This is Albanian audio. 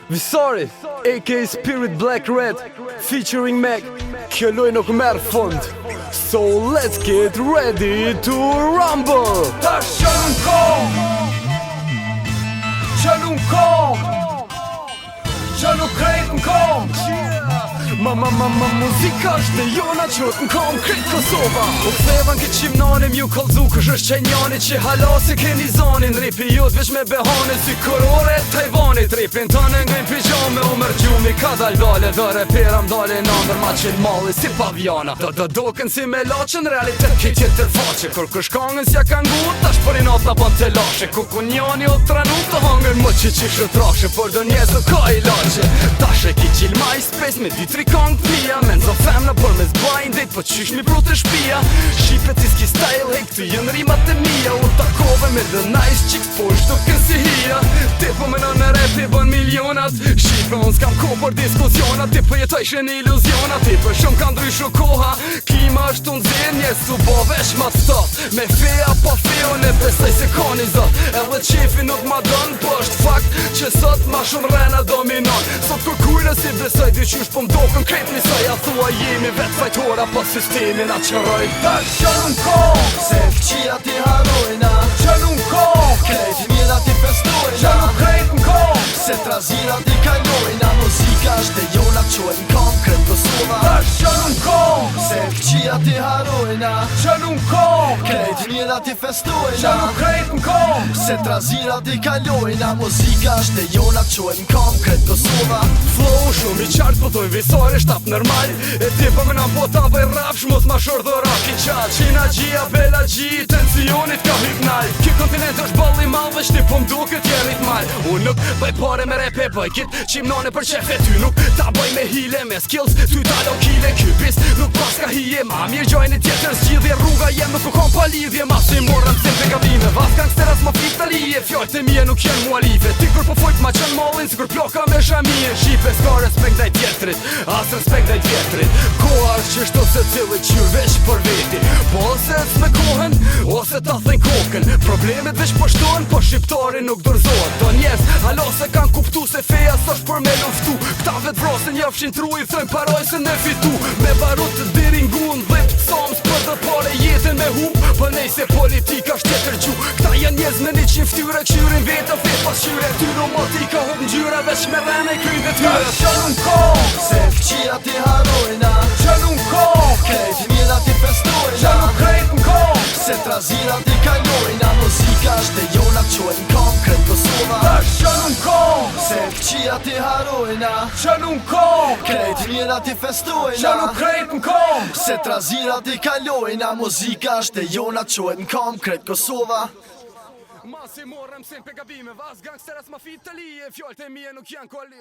Visari, a.k.a. Spirit Black Red, featuring Mac. Kjo loj nuk merë fund, so let's get ready to rumble. Ta shëllën kom, qëllën kom, qëllën krejtën kom. Muzika është dhe jona qëtë në kom kretë Kosova. U ktheva në këtë qimnani mju kalzu kësh është qenjani që halasi keni zonin. Ripi jut veç me behane si korore Tajvanit. Ripin të në ngrin pijame u mërgjumi ka dal dale. Dhe repera m'dale në ndër ma qenë mali si pavjana. Do doken si me laqen realitet ki tjetër faqe. Kur kësh kangën s'ja ka ngut tash për i natë apon të lashe. Ku kunjani o tranut të hangën më që qishë trashe. Por do njës nuk ka i lache. Tash e ki qil MySpace me 2-3 kong pia. Men zo femna por me zbajnë dit po qysh mi pru të shpia. Shqipet iski style hek të jën rimat e mija. U takove me the nice chicks po ishtu kësi hia. Ti po menon me rap i bën milionat. Shqipe unë s'kam ko për diskusionat. Ti po jetojsh në iluzionat. Ti po shumë ka ndryshu koha. Klima është unë zin njes u bo vesh ma stop. Me feja po feo ne besoj se koni zot. Edhe qefi nuk ma don po është fakt që sot ma shumë rena dominon. Sot kur kujnë si besoj dy qysh po mdokën krejt njësoj. A thua jemi vetë fajtora po sistemin a qëroj. Ta qëllën kom, se fqia ti harojna. qëllën kom, Krejt mira ti festojna. qëllën krejtën kom. Se trazira ti kalojna. Muzika është dhe jona qojnë kom kretë Kosova. Ta qëllën kom, Se fqia ti harojna. qëllën kom, Krejt mira ti festojna. qëllën krejtën kom. Se trazira ti kalojna. Muzika është dhe jona qojnë kom kretë Kosova. Flow shumë i qartë po toj visare shtap normal. E ti po me na po ta vaj rapsh mos ma shor dhe rak i qat. Qina gjia, bella gji, tensionit ka hypnal. Ky kontinent është balli mal veç ti po mdu këtë jerit mal. Unë nuk bëj pare me rap e bëj kit qimnone për qefe. Ty nuk ta bëj me hile me skills. Ty talo kile kypis nuk pas ka hije. Ma mirë gjojnë tjetër zgjidhje rruga jem nuk u kom pa lidhje. Ma si morën se pe gabime vas gangsteras ma fit të lije. Fjallët e mije nuk jenë mualive. Ti kur po fojt ma qenë mallin si kur ploka me shamije. Shqipe s'ka respekt ndaj tjetrit, as respekt ndaj tjetrit. Koha është qështu se cilë qyr veç për veti. Po ose s'me kohen, ose ta thejn kokën. Problemet veç po shtohen, po shqiptari nuk dorzohet. Do njerës, halo se kan kuptu se feja s'është për me luftu. Këta vet vrosin jafshin tru i thëjnë paroj se ne fitu. Me barut të diringun, dhip të soms për dhe pare jetën me hum. Po nej se politika është tjetër gju. Këta janë njerëz me 100 ftyre, këshyrin vetën fet pas qyre. Ty romantika hub n'gjyra veç me rene kryj dhe Ta tyre. qëllën kom, Se fqia ti harojna. qëllën kom, Krejt mira ti festojna. qëllën krejtën kom. Se trazira ti kalojna. Muzika është dhe jona qojnë kom kretë Kosova. Ta qëllën kom, Se fqia ti harojna. qëllën kom, Krejt mira ti qëllën festojna. krejtën kom. Se trazira ti kalojna. Muzika është dhe jona qojnë kom kretë Kosova. Ma si morëm sem pe gabime, vas gangsteras ma fit të lije. Fjallët e mije nuk janë koali.